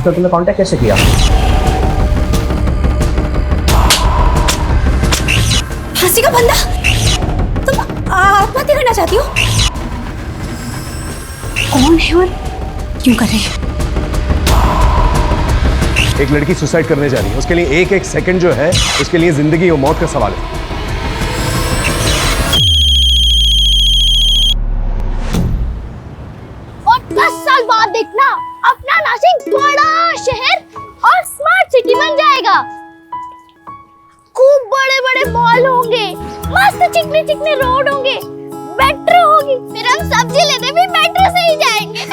तो तुमने कांटेक्ट कैसे किया? फांसी का बंदा, तुम आत्महत्या करना चाहती हो? कौन है और क्यों कर रही है? एक लड़की सुसाइड करने जा रही है, उसके लिए एक एक सेकंड जो है उसके लिए जिंदगी और मौत का सवाल है। और 10 साल बाद देखना अपना नासिक बड़ा शहर और स्मार्ट सिटी बन जाएगा। खूब बड़े बड़े मॉल होंगे, मस्त चिकने चिकने रोड होंगे, मेट्रो होगी, फिर हम सब्जी लेने भी मेट्रो से ही जाएंगे।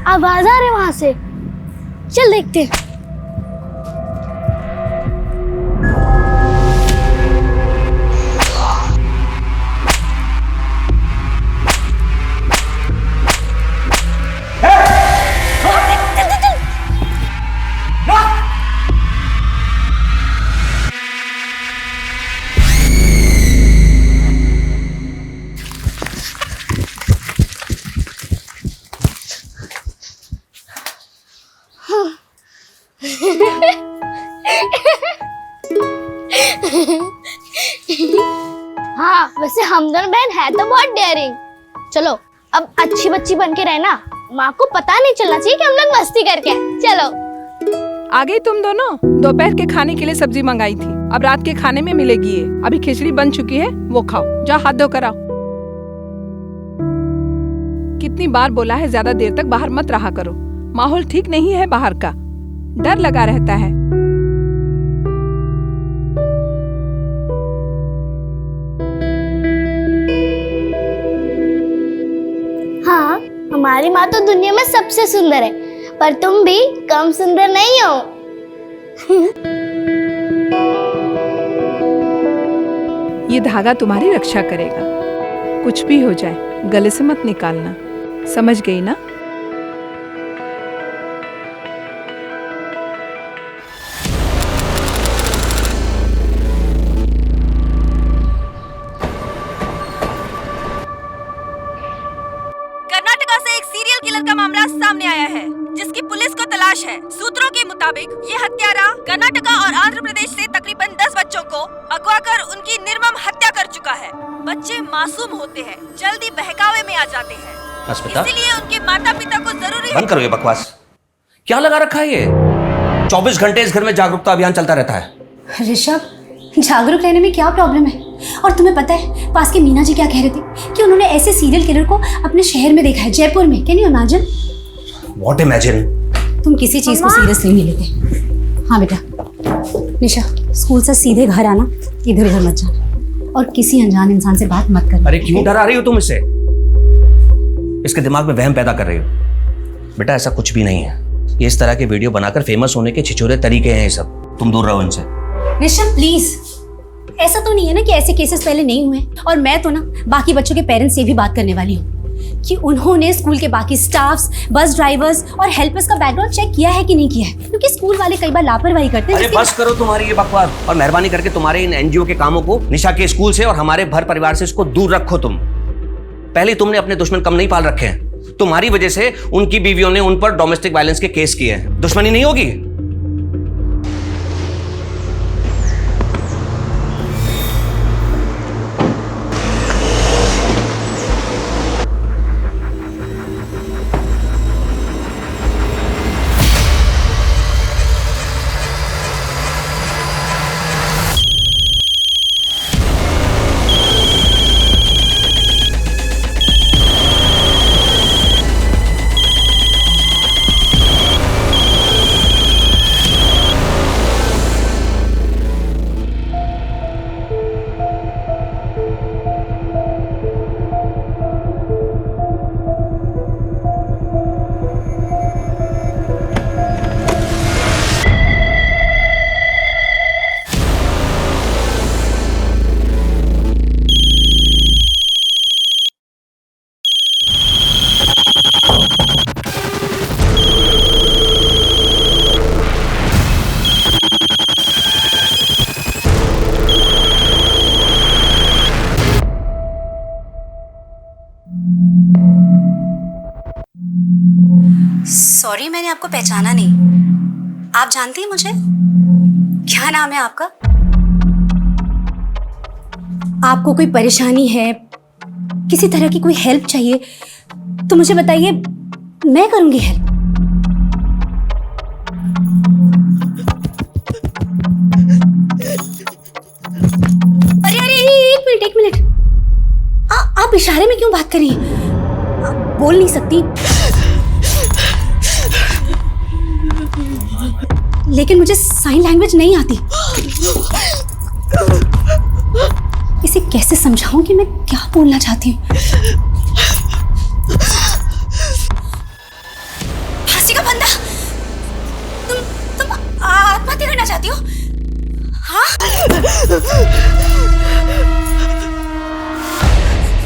आवाज आ रही है वहां से, चल देखते हैं। हाँ, वैसे हम दोनों बहन है तो बहुत डेयरिंग। चलो अब अच्छी बच्ची बन के रहना, माँ को पता नहीं चलना चाहिए कि हम लोग मस्ती करके आए। चलो। आ गई तुम दोनों? दोपहर के खाने के लिए सब्जी मंगाई थी, अब रात के खाने में मिलेगी ये। अभी खिचड़ी बन चुकी है, वो खाओ। जाओ हाथ धो कर आओ। कितनी बार बोला है ज्यादा देर तक बाहर मत रहा करो, माहौल ठीक नहीं है बाहर का, डर लगा रहता है। हाँ, हमारी माँ तो दुनिया में सबसे सुंदर है, पर तुम भी कम सुंदर नहीं हो। ये धागा तुम्हारी रक्षा करेगा, कुछ भी हो जाए गले से मत निकालना, समझ गई ना? कर्नाटका से एक सीरियल किलर का मामला सामने आया है, जिसकी पुलिस को तलाश है। सूत्रों के मुताबिक ये हत्यारा कर्नाटका और आंध्र प्रदेश से तकरीबन 10 बच्चों को अगवा कर उनकी निर्मम हत्या कर चुका है। बच्चे मासूम होते हैं, जल्दी बहकावे में आ जाते हैं, इसीलिए उनके माता पिता को जरूरी। बंद करो ये बकवास, क्या लगा रखा है ये? 24 घंटे इस घर में जागरूकता अभियान चलता रहता है। ऋषभ, जागरूक रहने में क्या प्रॉब्लम है? और तुम्हें पता है पास के मीना जी क्या कह रहे थे कि उन्होंने ऐसे सीरियल किलर को अपने शहर में देखा है, जयपुर में। Can you imagine? What imagine? तुम किसी चीज को सीरियसली नहीं लेते। हाँ बेटा, निशा स्कूल से सीधे घर आना, इधर उधर मत जाना और किसी अनजान इंसान से बात मत करना। अरे क्यों डरा रही हो तुम इससे? इसके दिमाग में वहम पैदा कर रही हो। बेटा ऐसा कुछ भी नहीं है, ये इस तरह के वीडियो बनाकर फेमस होने के छिछोरे तरीके हैं ये सब, तुम दूर रहो इनसे। ऋषभ प्लीज, ऐसा तो नहीं है ना कि ऐसे केसेस पहले नहीं हुए। और मैं तो ना बाकी बच्चों के पेरेंट्स से भी बात करने वाली हूँ कि उन्होंने स्कूल के बाकी स्टाफ्स, बस ड्राइवर्स और हेल्पर्स का बैकग्राउंड चेक किया है कि नहीं किया है, क्योंकि स्कूल वाले कई बार लापरवाही करते हैं। अरे बस करो तुम्हारी ये बकवास और मेहरबानी करके तुम्हारे इन एनजीओ के कामों को निशा के स्कूल से और हमारे भर परिवार से इसको दूर रखो। तुम पहले तुमने अपने दुश्मन कम नहीं पाल रखे हैं, तुम्हारी वजह से उनकी बीवियों ने उन पर डोमेस्टिक वायलेंस के केस किए हैं। दुश्मनी नहीं होगी? सॉरी, मैंने आपको पहचाना नहीं। आप जानती हैं मुझे? क्या नाम है आपका? आपको कोई परेशानी है, किसी तरह की कोई हेल्प चाहिए तो मुझे बताइए, मैं करूंगी हेल्प। अरे अरे, एक मिनट। आप इशारे में क्यों बात कर रही हैं? आप बोल नहीं सकती, लेकिन मुझे साइन लैंग्वेज नहीं आती। इसे कैसे समझाऊं कि मैं क्या बोलना चाहती हूँ? फांसी का फंदा, तुम आत्महत्या करना चाहती हो? हाँ?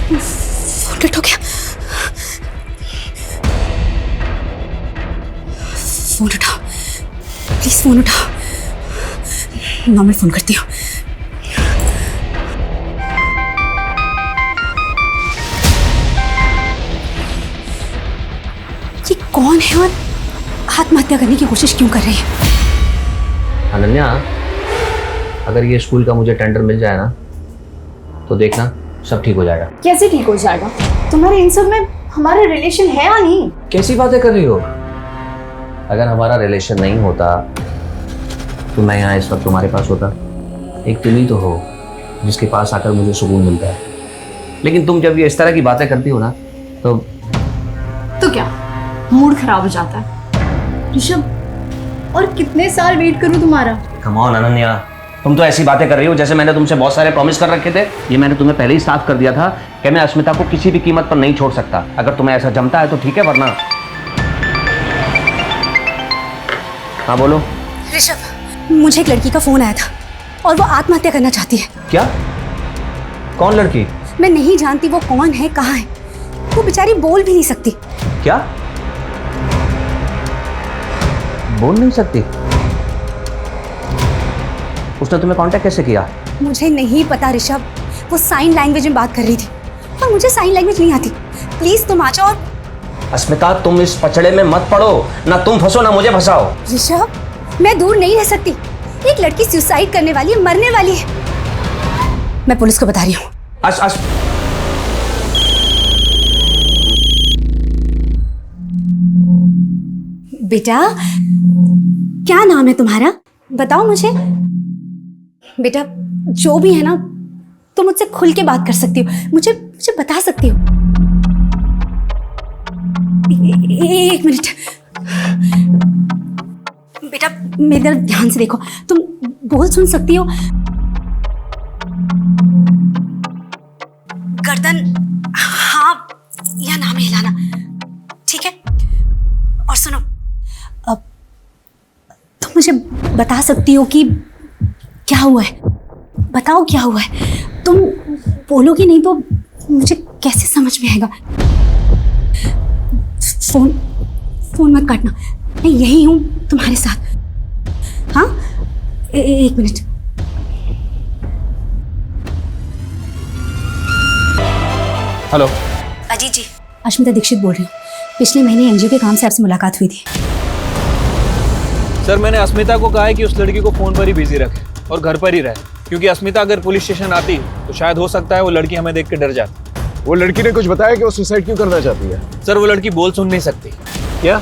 फोन कट हो गया। फोन उठाओ प्लीज, फोन उठाओ। नॉर्मल फोन करती हूँ। ये कौन है और आत्महत्या करने की कोशिश क्यों कर रही है? अनन्या, अगर ये स्कूल का मुझे टेंडर मिल जाए ना तो देखना सब ठीक हो जाएगा। कैसे ठीक हो जाएगा? तुम्हारे इन सब में हमारा रिलेशन है या नहीं? कैसी बातें कर रही हो? अगर हमारा रिलेशन नहीं होता तो मैं यहाँ इस वक्त तुम्हारे पास होता। एक तुम ही तो हो जिसके पास आकर मुझे सुकून मिलता है। लेकिन तुम जब ये इस तरह की बातें करती हो ना तो क्या मूड खराब हो जाता है? ऋषभ, और कितने साल वेट करूं तुम्हारा? कम ऑन अनन्या, तुम तो ऐसी बातें कर रही हो जैसे मैंने तुमसे बहुत सारे प्रॉमिस कर रखे थे। ये मैंने तुम्हें पहले ही साफ कर दिया था कि मैं अस्मिता को किसी भी कीमत पर नहीं छोड़ सकता। अगर तुम्हें ऐसा जमता है तो ठीक है, वरना। हाँ बोलो। ऋषभ, मुझे एक लड़की का फोन आया था और वो आत्महत्या करना चाहती है। क्या? कौन लड़की? मैं नहीं जानती वो कौन है, कहाँ है। वो बेचारी बोल भी नहीं सकती। क्या? बोल नहीं सकती? उसने तुम्हें कांटेक्ट कैसे किया? मुझे नहीं पता ऋषभ, वो साइन लैंग्वेज में बात कर रही थी और मुझे साइन लैंग्वेज नहीं आती। प्लीज तुम आ जाओ। अस्मिता, तुम इस पचड़े में मत पड़ो। ना तुम फंसो ना मुझे फंसाओ। ऋषभ, मैं दूर नहीं रह सकती। एक लड़की सुसाइड करने वाली है, मरने वाली है। मैं पुलिस को बता रही हूँ। बेटा, क्या नाम है तुम्हारा? बताओ मुझे। बेटा, जो भी है ना, तुम मुझसे खुल के बात कर सकती हो। मुझे बता सकती हो। एक मिनट बेटा, मेरी तरफ ध्यान से देखो। तुम बोल सुन सकती हो? गर्दन हाँ या ना में हिलाना, ठीक है? और सुनो, अब तुम मुझे बता सकती हो कि क्या हुआ है? बताओ क्या हुआ है। तुम बोलोगी नहीं तो मुझे कैसे समझ में आएगा? फोन मत काटना, मैं यही हूं तुम्हारे साथ। हाँ, एक मिनट। हेलो। अजीत जी, अश्मिता दीक्षित बोल रही हूँ। पिछले महीने एनजीओ के काम से आपसे मुलाकात हुई थी। सर, मैंने अस्मिता को कहा है कि उस लड़की को फोन पर ही बिजी रखे और घर पर ही रहे, क्योंकि अस्मिता अगर पुलिस स्टेशन आती तो शायद हो सकता है वो लड़की हमें देख के डर जाती। वो लड़की ने कुछ बताया कि वो सुसाइड क्यों करना चाहती है? सर, वो लड़की बोल सुन नहीं सकती। क्या?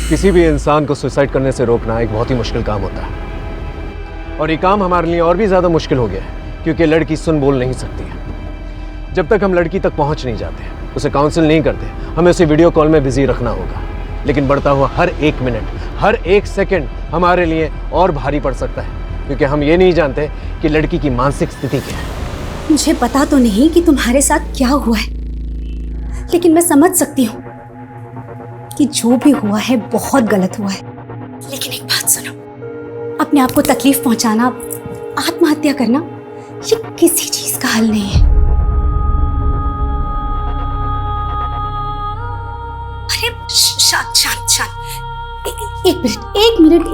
किसी भी इंसान को सुसाइड करने से रोकना एक बहुत ही मुश्किल काम होता है, और ये काम हमारे लिए और भी ज्यादा मुश्किल हो गया है क्योंकि लड़की सुन बोल नहीं सकती है। जब तक हम लड़की तक पहुंच नहीं जाते, उसे काउंसिल नहीं करते, हमें उसे वीडियो कॉल में बिजी रखना होगा। लेकिन बढ़ता हुआ हर एक मिनट, हर एक सेकंड हमारे लिए और भारी पड़ सकता है, क्योंकि हम ये नहीं जानते कि लड़की की मानसिक स्थिति क्या है। मुझे पता तो नहीं कि तुम्हारे साथ क्या हुआ है, लेकिन मैं समझ सकती हूँ कि जो भी हुआ है बहुत गलत हुआ है। लेकिन एक बात सुनो, अपने आप को तकलीफ पहुंचाना, आत्महत्या करना, ये किसी चीज का हल नहीं है। अरे शांत शांत शांत, एक मिनट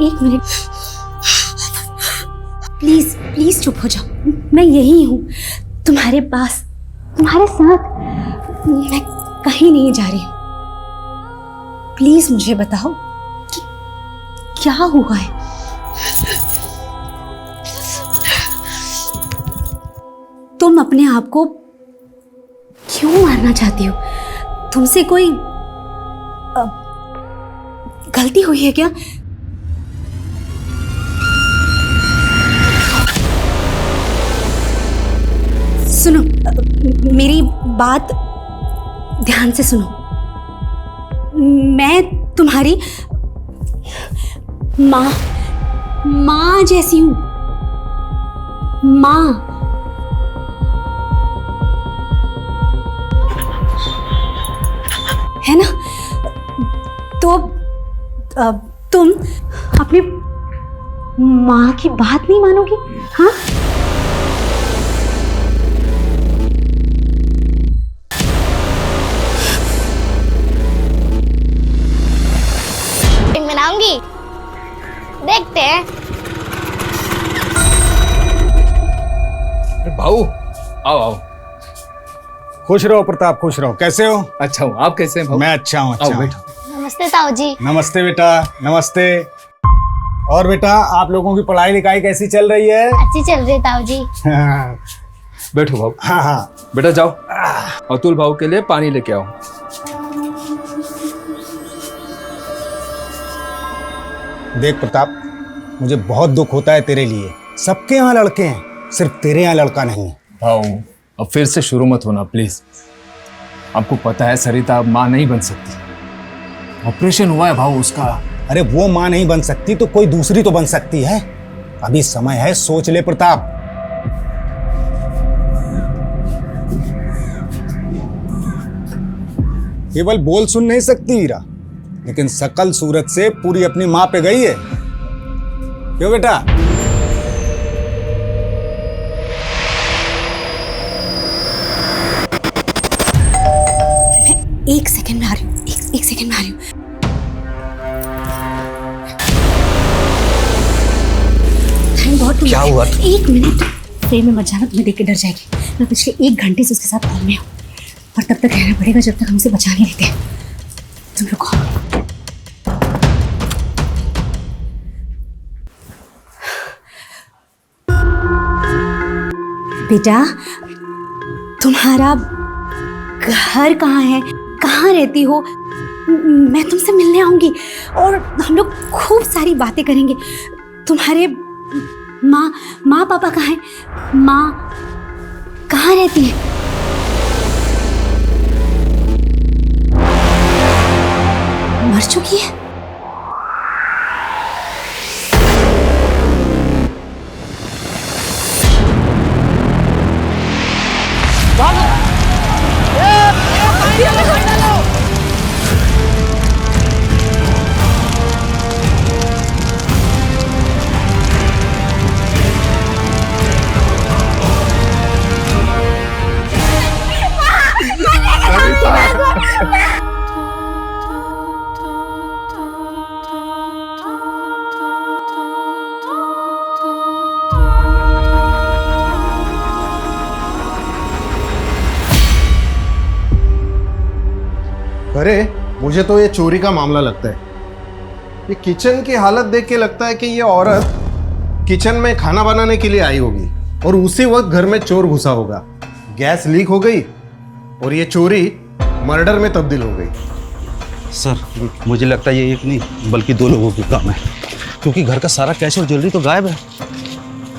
प्लीज प्लीज चुप हो जाओ। मैं यही हूँ तुम्हारे पास, तुम्हारे साथ। मैं कहीं नहीं जा रही हूँ। प्लीज मुझे बताओ कि क्या हुआ है। तुम अपने आप को क्यों मारना चाहती हो? तुमसे कोई गलती हुई है क्या? सुनो, मेरी बात ध्यान से सुनो। मैं तुम्हारी माँ जैसी हूं। माँ। है ना? तो तुम अपनी माँ की बात नहीं मानोगी? हाँ? मनाऊंगी, देखते हैं। भाऊ आओ आओ। खुश रहो प्रताप, खुश रहो। कैसे हो? अच्छा हूँ, आप कैसे हैं भाऊ? मैं अच्छा हूँ, अच्छा आओ हूँ। बैठो। नमस्ते ताऊ जी। नमस्ते बेटा, नमस्ते। और बेटा, आप लोगों की पढ़ाई लिखाई कैसी चल रही है? अच्छी चल रही है ताऊ जी। हाँ बैठो भाऊ। हाँ। बेटा जाओ, अतुल भाऊ के लिए पानी लेके आओ। देख प्रताप, मुझे बहुत दुख होता है तेरे लिए। सबके यहाँ लड़के हैं, सिर्फ तेरे यहाँ लड़का नहीं। भाऊ अब फिर से शुरू मत होना प्लीज। आपको पता है सरिता अब माँ नहीं बन सकती। ऑपरेशन हुआ है भाऊ उसका। अरे वो माँ नहीं बन सकती तो कोई दूसरी तो बन सकती है। अभी समय है, सोच ले प्रताप। केवल बोल सुन नहीं सकती हीरा, लेकिन सकल सूरत से पूरी अपनी माँ पे गई है। क्यों बेटा? एक सेकंड में आ रही हूँ, एक सेकंड में आ रही हूँ। थैंक गॉड तुम। क्या हुआ? एक मिनट, फ्रेम में मत जाना, तुम्हें देख के डर जाएगी। मैं पिछले 1 घंटे से उसके साथ कॉल में हूँ, और तब तक रहना पड़ेगा जब तक हमसे बचा नहीं लेते। तुम रुको। बेटा, तुम्हारा घर कहाँ है? कहाँ रहती हो? मैं तुमसे मिलने आऊंगी और हम लोग खूब सारी बातें करेंगे। तुम्हारे माँ पापा कहाँ हैं? माँ कहाँ रहती है? मर चुकी है? अरे मुझे तो ये चोरी का मामला लगता है। ये किचन की हालत देख के लगता है कि ये औरत किचन में खाना बनाने के लिए आई होगी और उसी वक्त घर में चोर घुसा होगा। गैस लीक हो गई और ये चोरी मर्डर में तब्दील हो गई। सर मुझे लगता है ये एक नहीं बल्कि 2 लोगों की काम है, क्योंकि घर का सारा कैश और ज्वेलरी तो गायब है,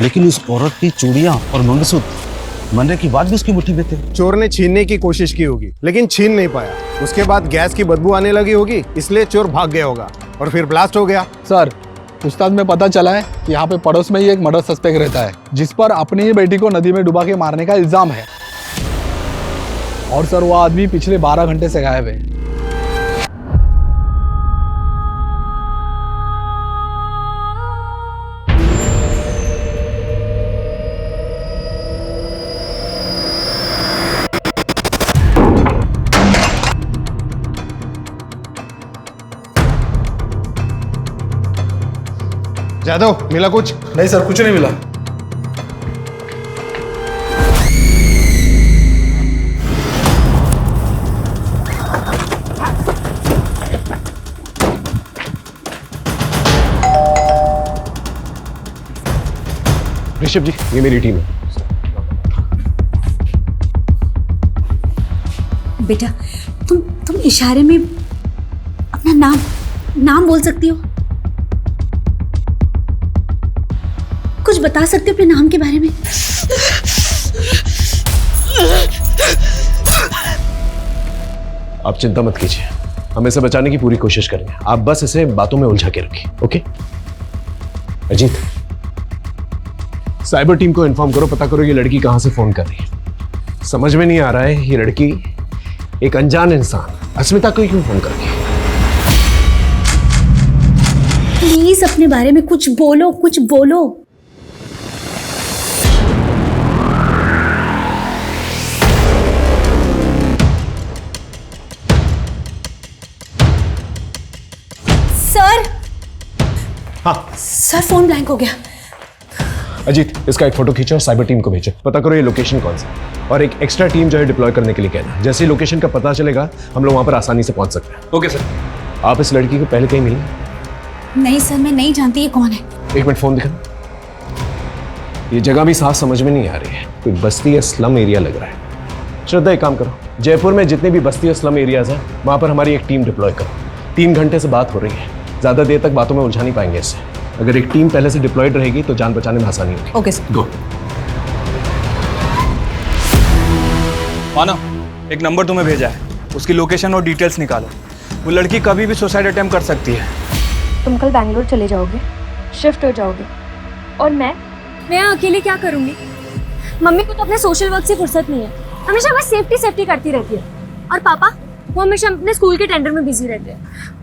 लेकिन उस औरत की चूड़ियाँ और मंगलसूत्र मरने की बात भी उसकी मुट्ठी में थे। चोर ने छीनने की कोशिश की होगी लेकिन छीन नहीं पाया। उसके बाद गैस की बदबू आने लगी होगी, इसलिए चोर भाग गया होगा और फिर ब्लास्ट हो गया। सर पूछताछ में पता चला है कि यहाँ पे पड़ोस में ही एक मर्डर सस्पेक्ट रहता है, जिस पर अपनी ही बेटी को नदी में डुबा के मारने का इल्जाम है। और सर वो आदमी पिछले 12 घंटे से गायब है। जादव, मिला कुछ? नहीं सर, कुछ नहीं मिला। ऋषभ जी, ये मेरी टीम है। बेटा तुम इशारे में अपना नाम बोल सकती हो? कुछ बता सकते हो अपने नाम के बारे में? आप चिंता मत कीजिए, हम इसे बचाने की पूरी कोशिश करेंगे। आप बस इसे बातों में उलझा के रखिए, ओके? अजीत, साइबर टीम को इन्फॉर्म करो, पता करो ये लड़की कहां से फोन कर रही है। समझ में नहीं आ रहा है ये लड़की एक अनजान इंसान अस्मिता को क्यों फोन कर रही है। प्लीज अपने बारे में कुछ बोलो, कुछ बोलो। सर। हाँ सर, फोन ब्लैंक हो गया। अजीत, इसका एक फोटो खींचो और साइबर टीम को भेजो, पता करो ये लोकेशन कौन सा, और एक एक्स्ट्रा टीम जो है डिप्लॉय करने के लिए कहना। जैसे ही लोकेशन का पता चलेगा हम लोग वहां पर आसानी से पहुंच सकते हैं। Okay sir. आप इस लड़की को पहले कहीं मिली? नहीं सर, मैं नहीं जानती ये कौन है। एक मिनट फोन दिखा। ये जगह भी साफ समझ में नहीं आ रही है, कोई बस्ती या स्लम एरिया लग रहा है। श्रद्धा, एक काम करो, जयपुर में जितने भी बस्ती और स्लम एरियाज हैं वहां पर हमारी एक टीम डिप्लॉय करो। 3 घंटे से बात हो रही है, ज्यादा देर तक बातों में उलझा नहीं पाएंगे इससे। अगर एक टीम पहले से डिप्लॉयड रहेगी तो जान बचाने में आसानी होगी। Okay sir. गो। मानव, एक नंबर तुम्हें भेजा है, उसकी लोकेशन और डिटेल्स निकालो। वो लड़की कभी भी सुसाइड अटेम्प्ट कर सकती है। तुम कल बैंगलोर चले जाओगे, शिफ्ट हो जाओगे, और मैं अकेले क्या करूँगी? मम्मी को तो अपने सोशल वर्क से फुर्सत नहीं है, हमेशा बस सेफ्टी करती रहती है। और पापा, वो हमेशा अपने स्कूल के टेंडर में बिजी रहते हैं,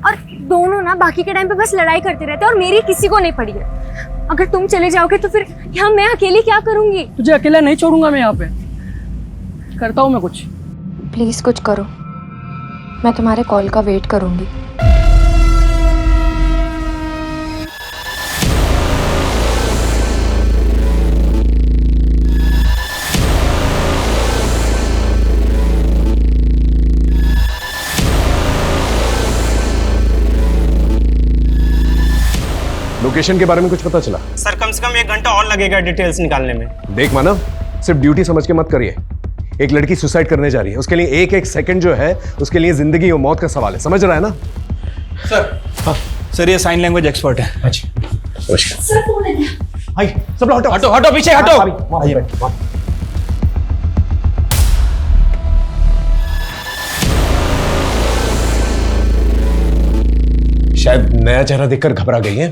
और दोनों ना बाकी के टाइम पे बस लड़ाई करते रहते हैं, और मेरी किसी को नहीं पड़ी है। अगर तुम चले जाओगे तो फिर यहाँ मैं अकेली क्या करूँगी? तुझे अकेला नहीं छोड़ूंगा मैं, यहाँ पे करता हूँ मैं कुछ। प्लीज कुछ करो, मैं तुम्हारे कॉल का वेट करूँगी। लोकेशन के बारे में कुछ पता चला? सर, कम से कम 1 घंटा और लगेगा डिटेल्स निकालने में। देख मानव, सिर्फ ड्यूटी समझ के मत करिए। एक लड़की सुसाइड करने जा रही है, उसके लिए एक सेकंड जो है उसके लिए जिंदगी और मौत का सवाल है, समझ रहा है ना? सर। हाँ सर, ये साइन लैंग्वेज एक्सपर्ट है। अच्छा, सर फोन है। आइए सब लोग, हटो हटो पीछे हटो। आइए। शायद नया चेहरा देखकर घबरा गई है।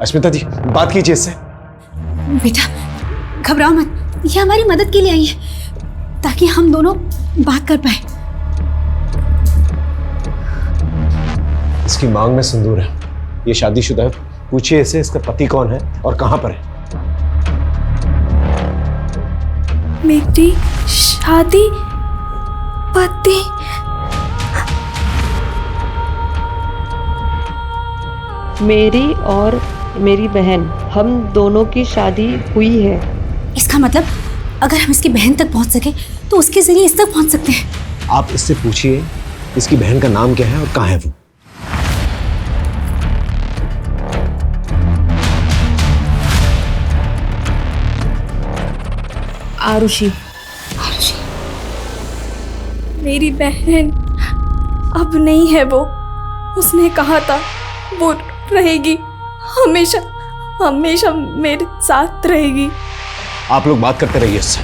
अस्मिता जी, बात कीजिए इससे। बेटा घबराओ मत, ये हमारी मदद के लिए आई है ताकि हम दोनों बात कर पाए। इसकी मांग में सिंदूर है, ये शादीशुदा है। पूछिए इसे इसका पति कौन है और कहां पर है। मेरी शादी पति? मेरी और मेरी बहन, हम दोनों की शादी हुई है। इसका मतलब अगर हम इसकी बहन तक पहुंच सके तो उसके जरिए इस तक पहुंच सकते हैं। आप इससे पूछिए इसकी बहन का नाम क्या है और कहां है वो। आरुषि। मेरी बहन अब नहीं है वो। उसने कहा था वो रहेगी, हमेशा हमेशा मेरे साथ रहेगी। आप लोग बात करते रहिए इससे।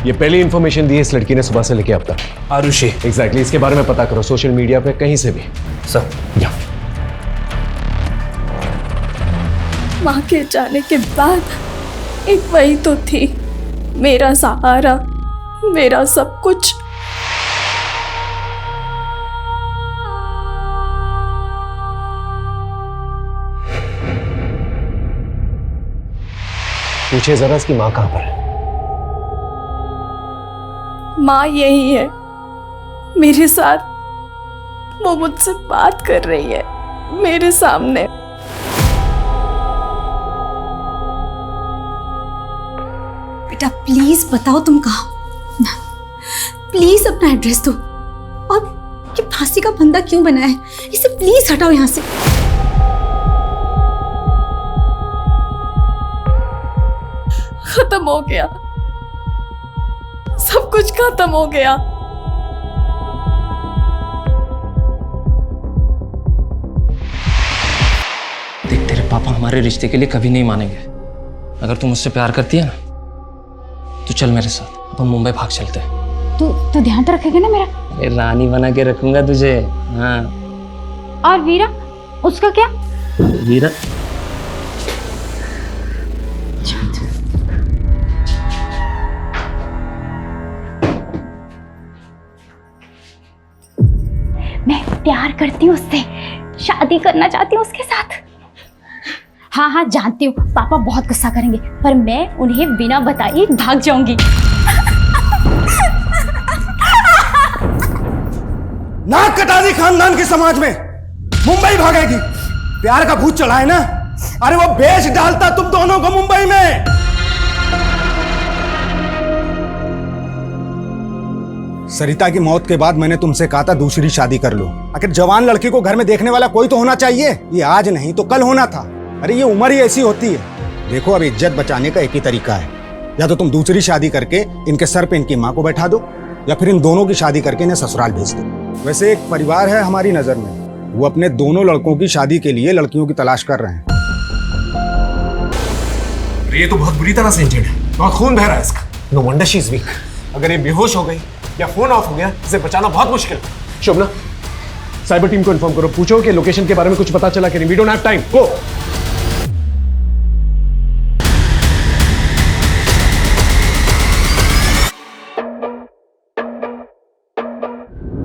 ये पहली इंफॉर्मेशन दी है इस लड़की ने सुबह से लेके अब तक। आरुषि। एग्जैक्टली, इसके बारे में पता करो सोशल मीडिया पे कहीं से भी। सर। या माँ के जाने के बाद एक वही तो थी, मेरा सहारा, मेरा सब कुछ। पूछिए जरा इसकी माँ कहां पर है। माँ यही है मेरे साथ, वो मुझसे बात कर रही है मेरे सामने। बेटा प्लीज बताओ तुम कहाँ, प्लीज अपना एड्रेस दो, और ये फांसी का फंदा क्यों बना है इसे प्लीज हटाओ यहाँ से। खत्म हो गया, सब कुछ खत्म हो गया। देख, तेरे पापा हमारे रिश्ते के लिए कभी नहीं मानेंगे। अगर तू मुझसे प्यार करती है ना तो चल मेरे साथ, अपन मुंबई भाग चलते हैं। तो ध्यान तो रखेगा ना मेरा? अरे रानी बना के रखूंगा तुझे। हाँ। और वीरा, उसका क्या? वीरा मैं प्यार करती हूँ उससे, शादी करना चाहती हूँ उसके साथ। हाँ हाँ जानती हूँ पापा बहुत गुस्सा करेंगे, पर मैं उन्हें बिना बताए भाग जाऊंगी। नाक कटा दी खानदान के समाज में, मुंबई भागेगी। प्यार का भूत चढ़ा है ना, अरे वो बेच डालता तुम दोनों को मुंबई में। सरिता की मौत के बाद मैंने तुमसे कहा था दूसरी शादी कर लो। आखिर जवान लड़की को घर में देखने वाला कोई तो होना चाहिए। ये आज नहीं तो कल होना था। अरे ये उम्र ही ऐसी होती है। देखो अब इज्जत बचाने का एक ही तरीका है, या तो तुम दूसरी शादी करके इनके सर पे इनकी माँ को बैठा दो, या फिर इन दोनों की शादी करके इन्हें ससुराल भेज दो। वैसे एक परिवार है हमारी नजर में, वो अपने दोनों लड़कों की शादी के लिए लड़कियों की तलाश कर रहे हैं। ये तो बहुत बुरी तरह से इंजर्ड है, बहुत खून बह रहा है इसका। No wonder she is weak. अगर ये बेहोश हो गई या फोन ऑफ हो गया, इसे बचाना बहुत मुश्किल है। शोभना, साइबर टीम को इन्फॉर्म करो, पूछो कि लोकेशन के बारे में कुछ पता चला कि नहीं। वी डोंट हैव टाइम, गो।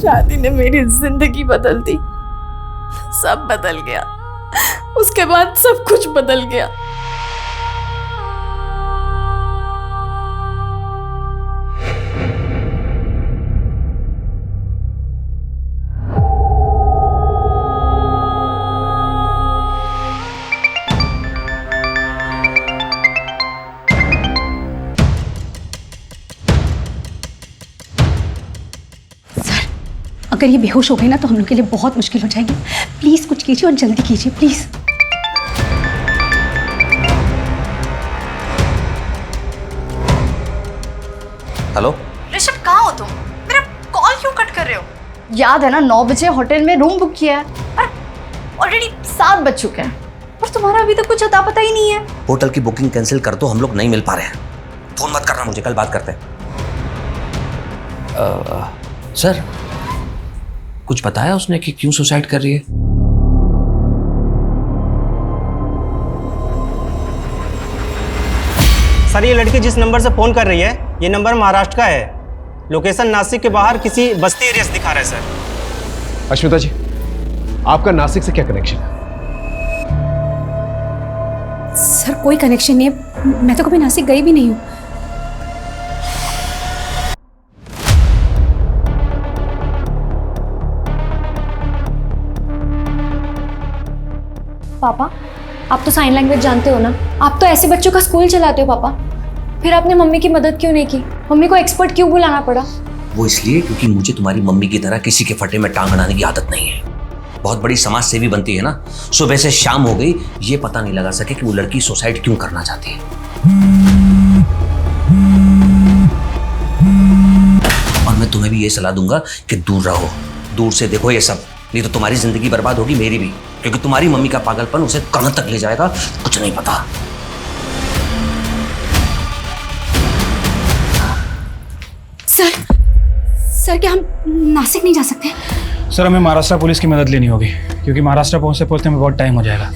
शादी ने मेरी जिंदगी बदल दी, सब बदल गया। उसके बाद सब कुछ बदल गया। अगर ये बेहोश हो गई ना तो हम लोग के लिए बहुत मुश्किल हो जाएगी। प्लीज कुछ कीजिए और जल्दी कीजिए प्लीज। हेलो ऋषभ, कहाँ हो तुम? मेरा कॉल क्यों कट कर रहे हो? याद है ना 9 बजे होटल में रूम बुक किया है, पर ऑलरेडी 7 बज चुके हैं और तुम्हारा अभी तक कुछ अता पता ही नहीं है। होटल की बुकिंग कैंसिल कर दो, हम लोग नहीं मिल पा रहे हैं। फोन मत करना मुझे, कल बात करते हैं। सर, कुछ बताया उसने कि क्यों सुसाइड कर रही है? सर, ये लड़की जिस नंबर से फ़ोन कर रही है, ये नंबर महाराष्ट्र का है। लोकेशन नासिक के बाहर किसी बस्ती एरिया से दिखा रहा है सर। अश्मिता जी, आपका नासिक से क्या कनेक्शन है? सर कोई कनेक्शन नहीं है, मैं तो कभी नासिक गई भी नहीं हूँ। पापा, आप तो साइन लैंग्वेज जानते हो ना, आप तो ऐसे बच्चों का स्कूल चलाते हो पापा। फिर आपने मम्मी की मदद क्यों नहीं की? मम्मी को एक्सपर्ट क्यों बुलाना पड़ा? वो इसलिए क्योंकि मुझे तुम्हारी मम्मी की तरह किसी के फटे में टांग अड़ाने की आदत नहीं है। बहुत बड़ी समाज सेवी बनती है ना, सुबह से शाम हो गई, ये पता नहीं लगा सके कि वो लड़की सुसाइड क्यों करना चाहती है। और मैं तुम्हें भी ये सलाह दूंगा कि दूर रहो, दूर से देखो ये सब, नहीं तो तुम्हारी जिंदगी बर्बाद होगी, मेरी भी। क्योंकि तुम्हारी मम्मी का पागलपन उसे कहां तक ले जाएगा कुछ नहीं पता। सर क्या हम नासिक नहीं जा सकते? सर, हमें महाराष्ट्र पुलिस की मदद लेनी होगी, क्योंकि महाराष्ट्र पहुंचते पहुंचते में बहुत टाइम हो जाएगा।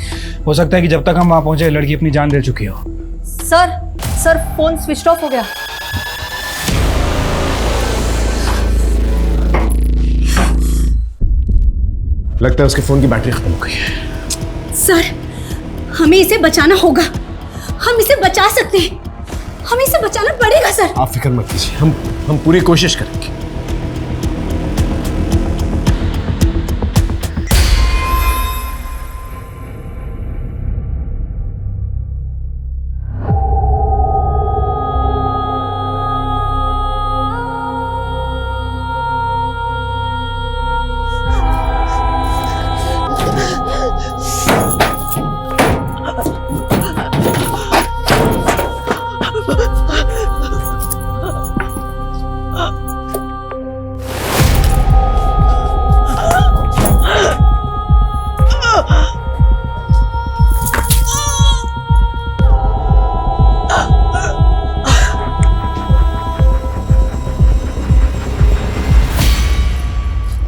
हो सकता है कि जब तक हम वहां पहुंचे लड़की अपनी जान दे चुकी हो। सर फोन स्विच ऑफ हो गया। लगता है उसके फोन की बैटरी खत्म हो गई है। सर हमें इसे बचाना होगा, हम इसे बचा सकते हैं, हमें इसे बचाना पड़ेगा सर। आप फिक्र मत कीजिए, हम पूरी कोशिश करेंगे।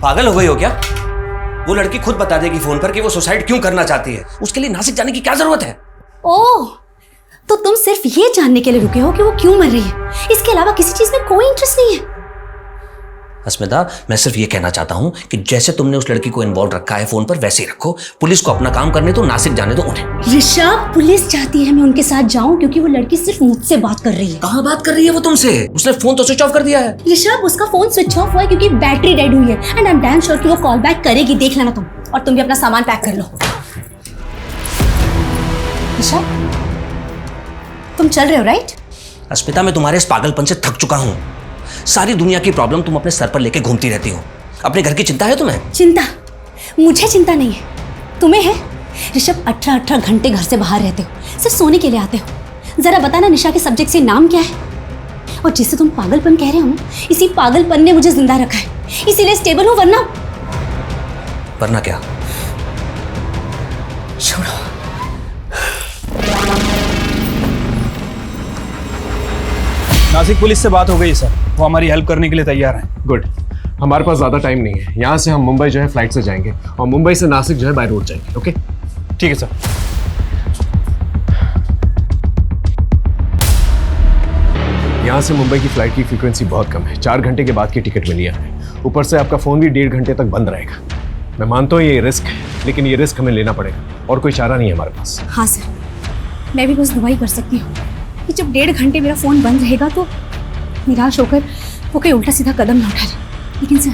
पागल हो गई हो क्या? वो लड़की खुद बता देगी फोन पर कि वो सुसाइड क्यों करना चाहती है। उसके लिए नासिक जाने की क्या जरूरत है? ओह, तो तुम सिर्फ ये जानने के लिए रुके हो कि वो क्यों मर रही है, इसके अलावा किसी चीज में कोई इंटरेस्ट नहीं है? अस्मिता, मैं सिर्फ ये कहना चाहता हूँ कि जैसे तुमने उस लड़की को इन्वॉल्व रखा है फोन पर, वैसे ही रखो। पुलिस को अपना काम करने दो, नासिक जाने दो उन्हें। ऋषभ, पुलिस चाहती है मैं उनके साथ जाऊं क्योंकि वो लड़की सिर्फ मुझसे बात कर रही है। कहाँ बात कर रही है वो तुमसे? उसने फोन तो स्विच ऑफ कर दिया है। ऋषभ, उसका फोन स्विच ऑफ हुआ है क्योंकि बैटरी डेड हुई है and I am damn sure कि वो कॉल बैक करेगी। देख लेना तुम, और तुम भी अपना सामान पैक कर लो। ऋषभ, तुम चल रहे हो राइट? अस्मिता, मैं तुम्हारे इस पागलपन से थक चुका हूँ। सारी दुनिया की प्रॉब्लम तुम अपने सर पर लेके घूमती रहती हो। अपने घर की चिंता है तुम्हें? चिंता? मुझे चिंता नहीं है, तुम्हें है। ऋषभ, 18 घंटे घर से बाहर रहते हो, सिर्फ सोने के लिए आते हो। जरा बताना निशा के सब्जेक्ट से नाम क्या है? और जिसे तुम पागलपन कह रहे हो ना, इसी पागलपन ने मुझे जिंदा रखा है, इसीलिए स्टेबल हूं। वरना क्या? छोड़ो। नासिक पुलिस से बात हो गई सर, वो हमारी हेल्प करने के लिए तैयार हैं। गुड। हमारे पास ज़्यादा टाइम नहीं है। यहाँ से हम मुंबई जो है फ्लाइट से जाएंगे और मुंबई से नासिक जो है बाय रोड जाएंगे। ओके, ठीक है सर। यहाँ से मुंबई की फ्लाइट की फ्रीक्वेंसी बहुत कम है। 4 घंटे के बाद की टिकट मिली है। ऊपर से आपका फ़ोन भी 1.5 घंटे तक बंद रहेगा। मैं मानता हूँ ये रिस्क है, लेकिन ये रिस्क हमें लेना पड़ेगा और कोई चारा नहीं है हमारे पास। हाँ सर, मैं भी बस दुआ ही कर सकती हूँ कि जब 1.5 घंटे मेरा फ़ोन बंद रहेगा तो निराश होकर वो कोई उल्टा सीधा कदम ना उठा ले। लेकिन सर,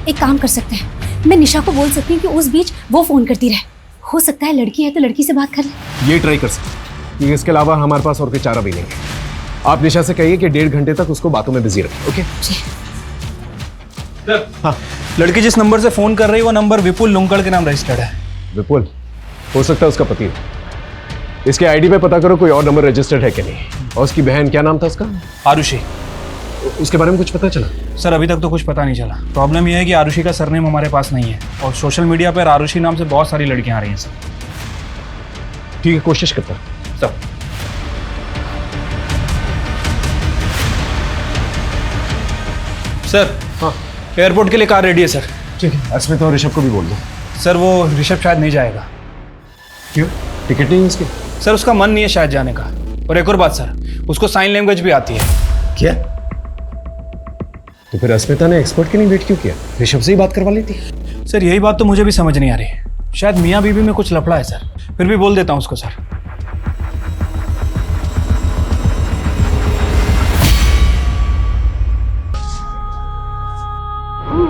एक काम कर सकते हैं, मैं निशा को बोल सकती हूँ कि उस बीच वो फ़ोन करती रहे। हो सकता है लड़की है तो लड़की से बात कर ले। ये ट्राई कर सकते हैं, क्योंकि इसके अलावा हमारे पास और कोई चारा भी नहीं है। आप निशा से कहिए कि 1.5 घंटे तक उसको बातों में बिजी रखें। Okay sir. हाँ, लड़की जिस नंबर से फोन कर रही है वो नंबर विपुल लुंकड़ के नाम रजिस्टर्ड है। विपुल? हो सकता है उसका पति हो। इसके आईडी पे पता करो कोई और नंबर रजिस्टर्ड है कि नहीं। और उसकी बहन, क्या नाम था उसका? आरुषि। उसके बारे में कुछ पता चला? सर, अभी तक तो कुछ पता नहीं चला। प्रॉब्लम यह है कि आरुषि का सरनेम हमारे पास नहीं है और सोशल मीडिया पर आरुषि नाम से बहुत सारी लड़कियां आ रही हैं सर। ठीक है, कोशिश करता हूं। Sir, sir. हाँ, एयरपोर्ट के लिए कार रेडी है सर। ठीक है, अस्मिता और ऋषभ को भी बोल दो। सर, वो ऋषभ शायद नहीं जाएगा। क्यों? टिकट नहीं है उसकी? सर, उसका मन नहीं है शायद जाने का। और एक और बात सर, उसको साइन लैंग्वेज भी आती है। क्या? तो फिर अस्मिता ने एक्सपर्ट के नहीं वेट क्यों किया? ऋषभ से ही बात करवा लेती। सर, यही बात तो मुझे भी समझ नहीं आ रही। शायद मियाँ बीवी में कुछ लफड़ा है सर। फिर भी बोल देता हूँ उसको सर।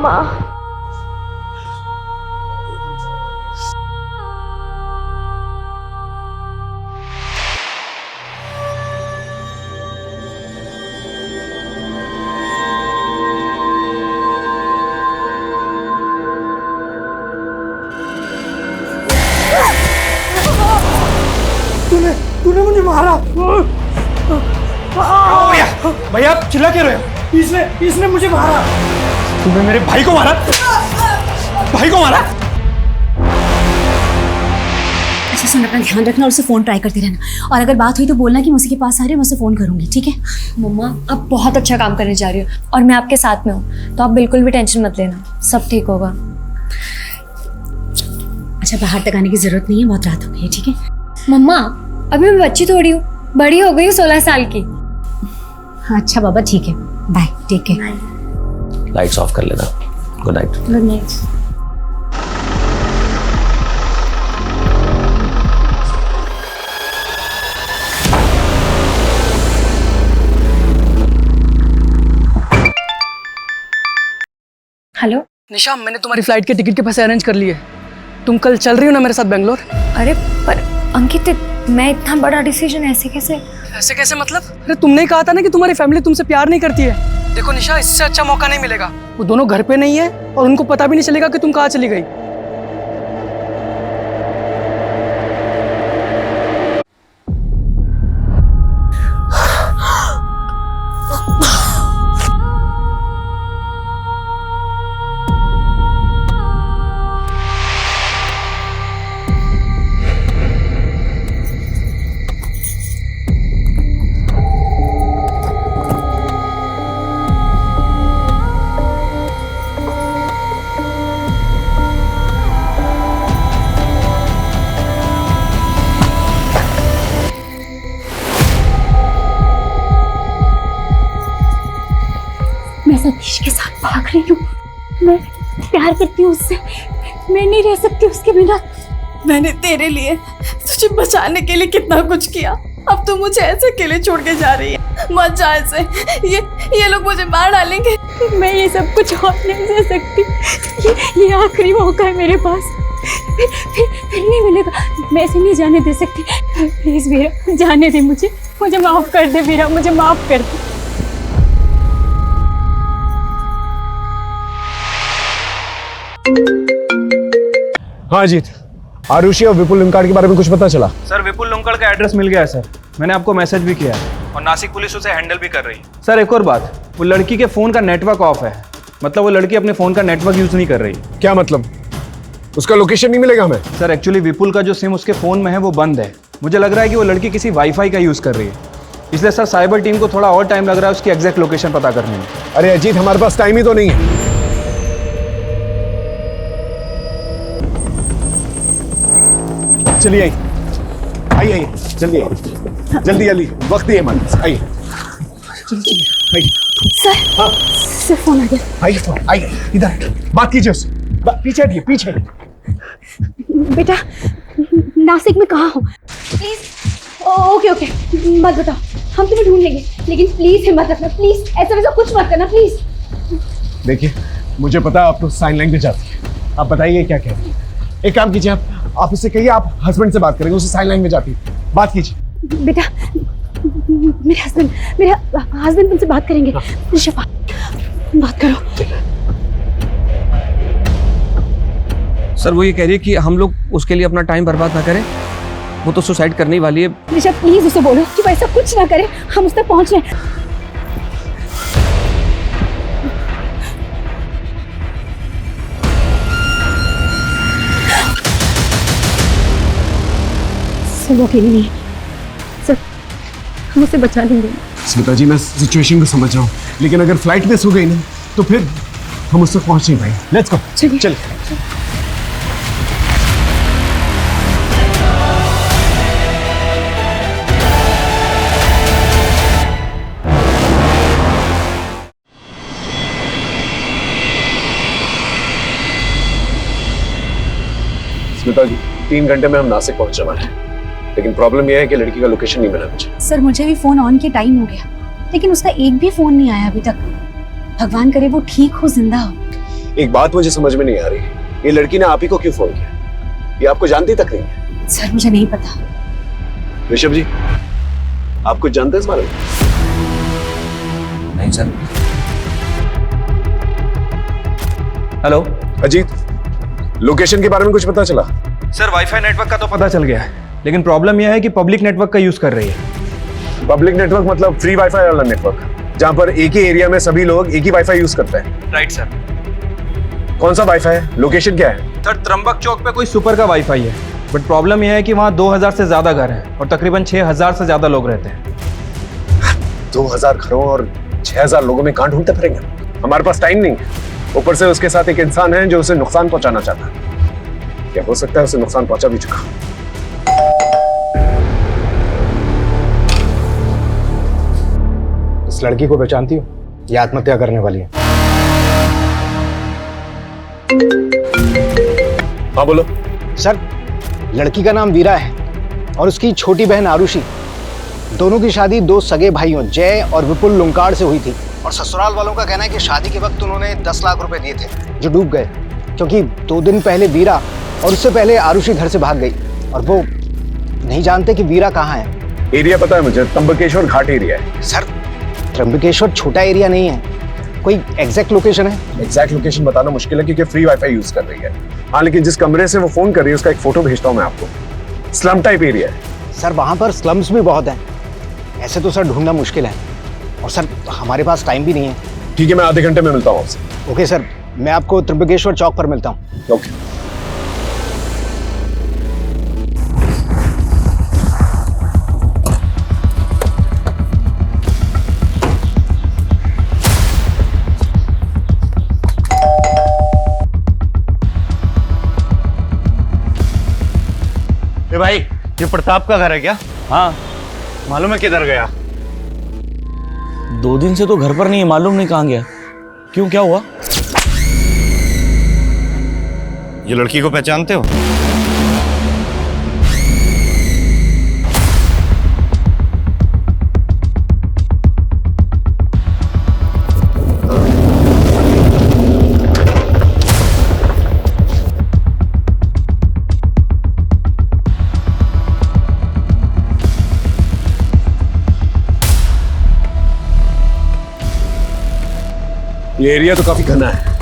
माँ, तूने मुझे मारा। भैया, आप चिल्ला क्यों रहे हो? इसने मुझे मारा। तूने मेरे भाई को मारा? भाई को मारा? अच्छा सुन, अपना ध्यान रखना और उसे फ़ोन ट्राई करती रहना। और अगर बात हुई तो बोलना कि मैं उसी के पास आ रही हूँ, मैं उसे फ़ोन करूँगी। ठीक है? मम्मा, आप बहुत अच्छा काम करने जा रही हो और मैं आपके साथ में हूँ, तो आप बिल्कुल भी टेंशन मत लेना, सब ठीक होगा। अच्छा, बाहर तक आने की ज़रूरत नहीं है, बहुत रात हो गई है। ठीक है? मम्मा, अभी मैं बच्ची थोड़ी हूँ, बड़ी हो गई हूँ 16 साल की। अच्छा बाबा, ठीक है, bye, take care. Lights off कर लेना। Good night. Good night. Hello Nisha, मैंने तुम्हारी फ्लाइट के टिकट के पैसे अरेंज कर लिए। तुम कल चल रही हो ना मेरे साथ बेंगलोर? अरे पर अंकित, मैं इतना बड़ा डिसीजन ऐसे कैसे मतलब? अरे तुमने ही कहा था ना कि तुम्हारी फैमिली तुमसे प्यार नहीं करती है। देखो निशा, इससे अच्छा मौका नहीं मिलेगा। वो दोनों घर पे नहीं है और उनको पता भी नहीं चलेगा कि तुम कहाँ चली गई। सतीश के साथ भाग रही हूँ। मैं प्यार करती हूँ उससे, मैं नहीं रह सकती उसके बिना। मैंने तेरे लिए, तुझे बचाने के लिए कितना कुछ किया, अब तू मुझे ऐसे अकेले छोड़ के जा रही है। मत जा ऐसे, ये लोग मुझे मार डालेंगे। मैं ये सब कुछ और नहीं सह सकती। ये आखिरी मौका है मेरे पास, फिर नहीं मिलेगा। मैं इसे नहीं जाने दे सकती। प्लीज वीरा, जाने दे मुझे माफ कर दे वीरा, मुझे माफ कर दे। हाँ अजीत, आरुषि और विपुल लुंकाड़ के बारे में कुछ पता चला? सर विपुल लुंकड़ का एड्रेस मिल गया है सर, मैंने आपको मैसेज भी किया है और नासिक पुलिस उसे हैंडल भी कर रही है। सर एक और बात, वो लड़की के फ़ोन का नेटवर्क ऑफ है, मतलब वो लड़की अपने फ़ोन का नेटवर्क यूज़ नहीं कर रही। क्या मतलब? उसका लोकेशन नहीं मिलेगा हमें? सर एक्चुअली विपुल का जो सिम उसके फ़ोन में है वो बंद है। मुझे लग रहा है कि वो लड़की किसी वाईफाई का यूज़ कर रही है, इसलिए सर साइबर टीम को थोड़ा और टाइम लग रहा है उसकी एग्जैक्ट लोकेशन पता करने में। अरे अजीत, हमारे पास टाइम ही तो नहीं है। चलिए आइए, आइए जल्दी आइए, जल्दी जल्दी, वक्त ही है हमारे पास। आइए आइए। सर, हाँ सर फोन आ गया। आइए फोन, आइए इधर बात कीजिए उससे। पीछे हटिए, पीछे। बेटा नासिक में कहाँ हो? प्लीज। ओके ओके, मत बताओ, हम तुम्हें ढूंढ लेंगे, लेकिन प्लीज हिम्मत रखना, प्लीज ऐसा वैसा कुछ मत करना प्लीज। देखिए मुझे पता है आप तो साइन लैंग्वेज आती है, आप बताइए क्या कह रही है। एक काम कीजिए, आप उससे कहिए आप हस्बैंड से बात करेंगे, उसे साइन लैंग्वेज आती है, बात कीजिए। बेटा मेरे हस्बैंड तुमसे बात करेंगे। शफा, बात करो। सर वो ये कह रही है कि हम लोग उसके लिए अपना टाइम बर्बाद ना करें, वो तो सुसाइड करने ही वाली है। ऋषभ प्लीज उसे बोलो कि वैसा कुछ ना करे, हम उस तक पहुंच रहे हैं। सर वो अकेली नहीं है सर, हम उसे बचा लेंगे। स्मिता जी मैं सिचुएशन को समझ रहा हूँ, लेकिन अगर फ्लाइट मिस हो गई ना तो फिर हम उससे पहुंच नहीं पाएंगे। लेट्स गो, चलिए। स्मिता जी 3 घंटे में हम नासिक पहुंचने वाले हैं, लेकिन प्रॉब्लम यह है कि लड़की का लोकेशन नहीं मिला मुझे। सर मुझे भी फोन ऑन के टाइम हो गया, लेकिन उसका एक भी फोन नहीं आया अभी तक। भगवान करे वो ठीक हो, जिंदा हो। एक बात मुझे समझ में नहीं आ रही, ये लड़की ने आप ही को क्यों फोन किया? ये आपको जानती तक नहीं है? सर मुझे नहीं पता। ऋषभ जी आप कुछ जानते हैं इस बारे में? नहीं सर। हेलो अजीत, लोकेशन के बारे में कुछ पता चला? सर वाईफाई नेटवर्क का तो पता चल गया है, लेकिन प्रॉब्लम यह है कि पब्लिक नेटवर्क का यूज कर रही है। पब्लिक नेटवर्क मतलब फ्री वाईफाई वाला नेटवर्क, जहां पर एक ही एरिया में सभी लोग एक ही वाईफाई यूज करते हैं। Right sir. कौन सा वाईफाई है? लोकेशन क्या है? सर त्र्यंबक चौक पे कोई सुपर का वाईफाई है, बट प्रॉब्लम यह है कि वहाँ 2000 से ज्यादा घर हैं और तकरीबन 6000 से ज्यादा लोग रहते हैं। 2000 घरों और 6000 लोगों में कहां ढूंढते फिरेंगे? हमारे पास टाइम नहीं है, ऊपर से उसके साथ एक इंसान है जो उसे नुकसान पहुंचाना चाहता है। क्या हो सकता है उसे नुकसान पहुंचा भी चुका। इस लड़की को पहचानती हो? ये आत्महत्या करने वाली है। हाँ बोलो। सर लड़की का नाम वीरा है और उसकी छोटी बहन आरुषि। दोनों की शादी 2 सगे भाइयों जय और विपुल लुंकाड़ से हुई थी, और ससुराल वालों का कहना है कि शादी के वक्त उन्होंने 10 लाख रुपए दिए थे जो डूब गए, क्योंकि 2 दिन पहले वीरा और उससे पहले आरुषि घर से भाग गई, और वो नहीं जानते कि वीरा कहाँ है। एरिया पता है मुझे, त्र्यंबकेश्वर घाट एरिया है। सर त्र्यंबकेश्वर छोटा एरिया नहीं है, कोई एग्जैक्ट लोकेशन है? एग्जैक्ट लोकेशन बताना मुश्किल है क्योंकि फ्री वाईफाई यूज कर रही है। हाँ लेकिन जिस कमरे से वो फोन कर रही है उसका एक फोटो भेजता हूँ मैं आपको। स्लम टाइप एरिया है। सर वहाँ पर स्लम्स भी बहुत हैं, ऐसे तो सर ढूंढना मुश्किल है, और सर हमारे पास टाइम भी नहीं है। ठीक है मैं आधे घंटे में मिलता हूँ आपसे। ओके सर, मैं आपको त्र्यंबकेश्वर चौक पर मिलता हूँ। ओके। भाई ये प्रताप का घर है क्या? हाँ। मालूम है किधर गया? 2 दिन से तो घर पर नहीं है, मालूम नहीं कहाँ गया। क्यों, क्या हुआ? ये लड़की को पहचानते हो? ये एरिया तो काफी घना है।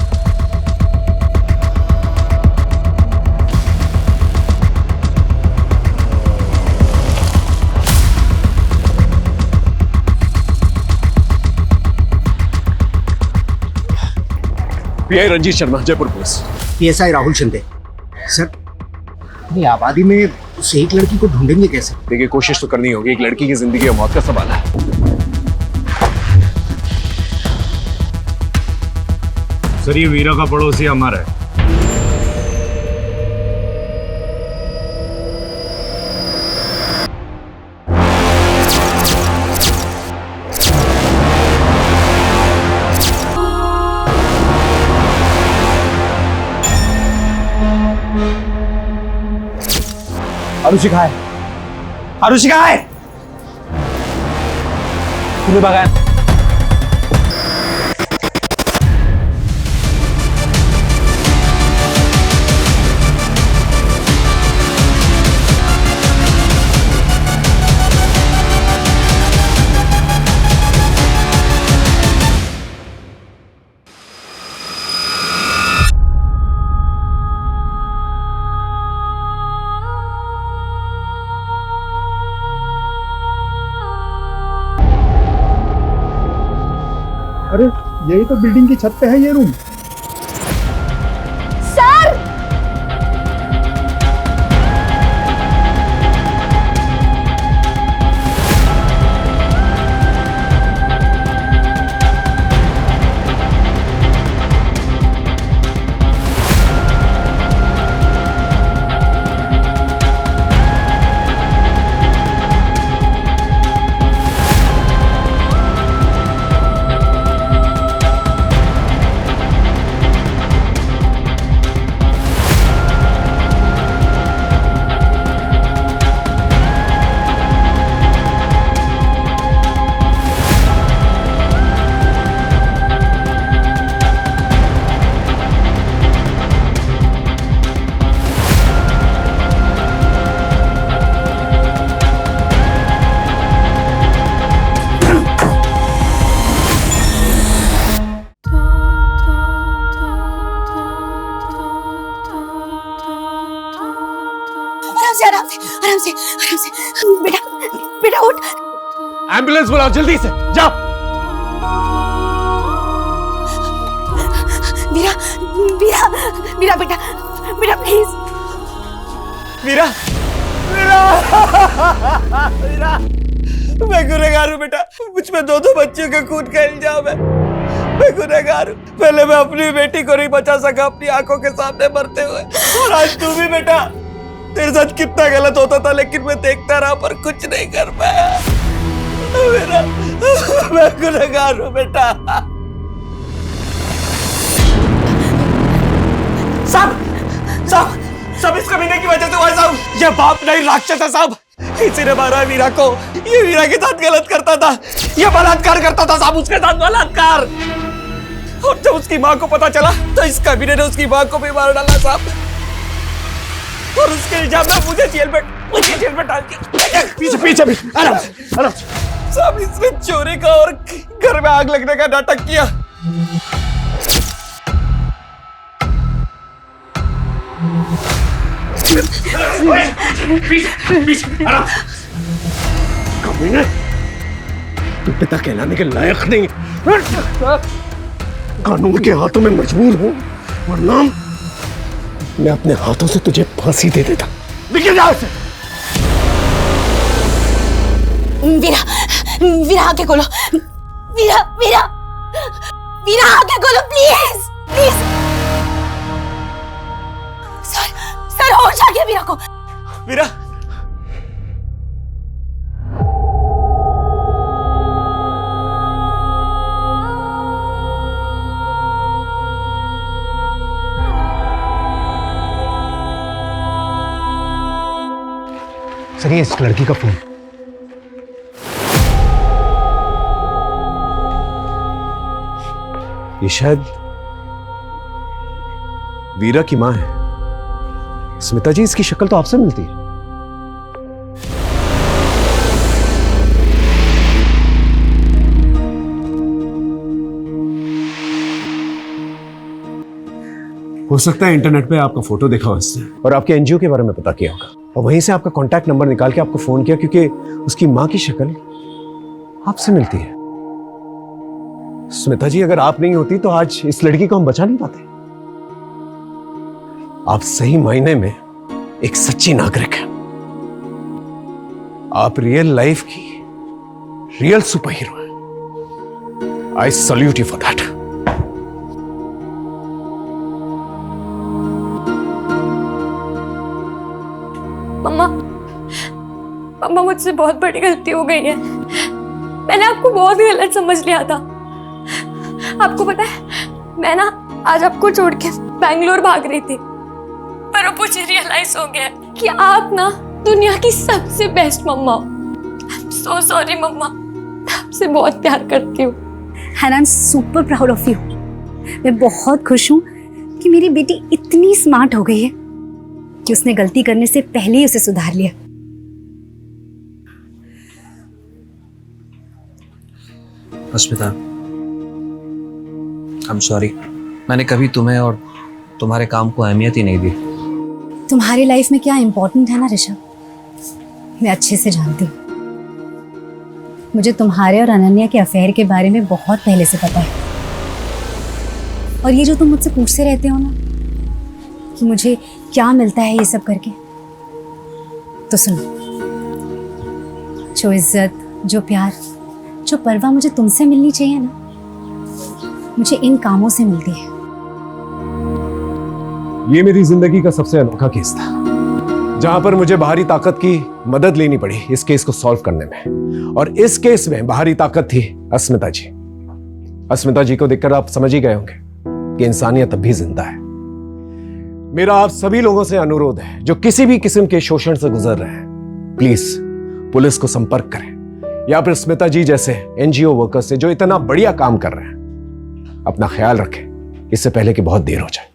PI Ranjit Sharma, Jaipur police. PSI Rahul Shinde. Sir, ये आबादी में उस एक लड़की को ढूंढेंगे कैसे? देखिए, कोशिश तो करनी होगी। एक लड़की की जिंदगी और मौत का सवाल है। सर, ये वीरा का पड़ोसी हमारा है। आरुषि कहाँ है? आरुषि कहाँ है? तुम्हें भगाया। अरे यही तो बिल्डिंग की छत पे है ये रूम। सर, आराम से बेटा, बेटा उठ। एम्बुलेंस बुलाओ जल्दी से, जाओ। वीरा, वीरा, वीरा बेटा, बेटा प्लीज। वीरा, वीरा, वीरा, मैं गुनहगार हूँ बेटा। मुझ में दो बच्चियों के खून का इल्जाम है। मैं गुनहगार हूँ। पहले मैं अपनी बेटी को नहीं बचा सका अपनी आंखों के सामने मरते हुए, और आज तू भी बेटा। तेरे साथ कितना गलत होता था, लेकिन मैं देखता रहा पर कुछ नहीं कर पाया। मेरा, मैं गुनहगार हूँ बेटा। सब इस कमीने की वजह से हुआ साहब। ये बाप नहीं, राक्षस है साहब। इसी ने मारा वीरा को। ये वीरा के साथ गलत करता था, ये बलात्कार करता था साहब, उसके साथ बलात्कार। और जब उसकी माँ को पता चला तो इस कमीने ने उसकी माँ को भी मार डाला साहब। और उसके इल्जाम में मुझे जेल में डाल के पीछे पीछे भी आराम से। साहब, इसने चोरी का और घर में आग लगने का नाटक किया। कमीने, तू पिता कहलाने के लायक नहीं। कानून के हाथों में मजबूर हूं, वरना मैं अपने हाथों से तुझे फांसी दे देता। निकल जाओ से। वीरा, वीरा आके खोलो। वीरा, वीरा, वीरा आके खोलो प्लीज, प्लीज। सर होश आ गया वीरा को। वीरा, सर ये इस लड़की का फोन। ये शायद वीरा की मां है। स्मिता जी, इसकी शक्ल तो आपसे मिलती है। हो सकता है इंटरनेट पे आपका फोटो देखा हो इसने और आपके एनजीओ के बारे में पता किया होगा और वहीं से आपका कांटेक्ट नंबर निकाल के आपको फोन किया क्योंकि उसकी मां की शक्ल आपसे मिलती है। स्मिता जी, अगर आप नहीं होती तो आज इस लड़की को हम बचा नहीं पाते। आप सही मायने में एक सच्ची नागरिक हैं। आप रियल लाइफ की रियल सुपर हीरो हैं। I salute you for that. मम्मा मुझसे बहुत बड़ी गलती हो गई है। मैंने आपको बहुत गलत समझ लिया था। आपको पता है, मैं ना आज आपको छोड़ के बैंगलोर भाग रही थी, पर अब मुझे रियलाइज हो गया कि आप ना दुनिया की सबसे बेस्ट मम्मा हो। सो सॉरी मम्मा, मैं आपसे बहुत प्यार करती हूँ। And I am super proud of you. मैं बहुत खुश हूँ कि मेरी बेटी इतनी स्मार्ट हो गई है कि उसने गलती करने से पहले ही उसे सुधार लिया। अस्मिता, आई एम सॉरी। मैंने कभी तुम्हें और तुम्हारे काम को अहमियत ही नहीं दी। तुम्हारी लाइफ में क्या इम्पोर्टेंट है ना ऋषभ, मैं अच्छे से जानती हूँ। मुझे तुम्हारे और अनन्या के अफेयर के बारे में बहुत पहले से पता है। और ये जो तुम मुझसे पूछते रहते हो ना कि मुझे क्या मिलता है ये सब करके, तो सुनो, जो इज्जत, जो प्यार, जो परवाह मुझे तुमसे मिलनी चाहिए ना, मुझे इन कामों से मिलती है। ये मेरी जिंदगी का सबसे अनोखा केस था, जहां पर मुझे बाहरी ताकत की मदद लेनी पड़ी इस केस को सॉल्व करने में। और इस केस में बाहरी ताकत थी अस्मिता जी। अस्मिता जी को देखकर आप समझ ही गए होंगे कि इंसानियत अब भी जिंदा है। मेरा आप सभी लोगों से अनुरोध है जो किसी भी किस्म के शोषण से गुजर रहे हैं, प्लीज पुलिस को संपर्क करें या फिर स्मिता जी जैसे एनजीओ वर्कर्स से जो इतना बढ़िया काम कर रहे हैं। अपना ख्याल रखें इससे पहले कि बहुत देर हो जाए।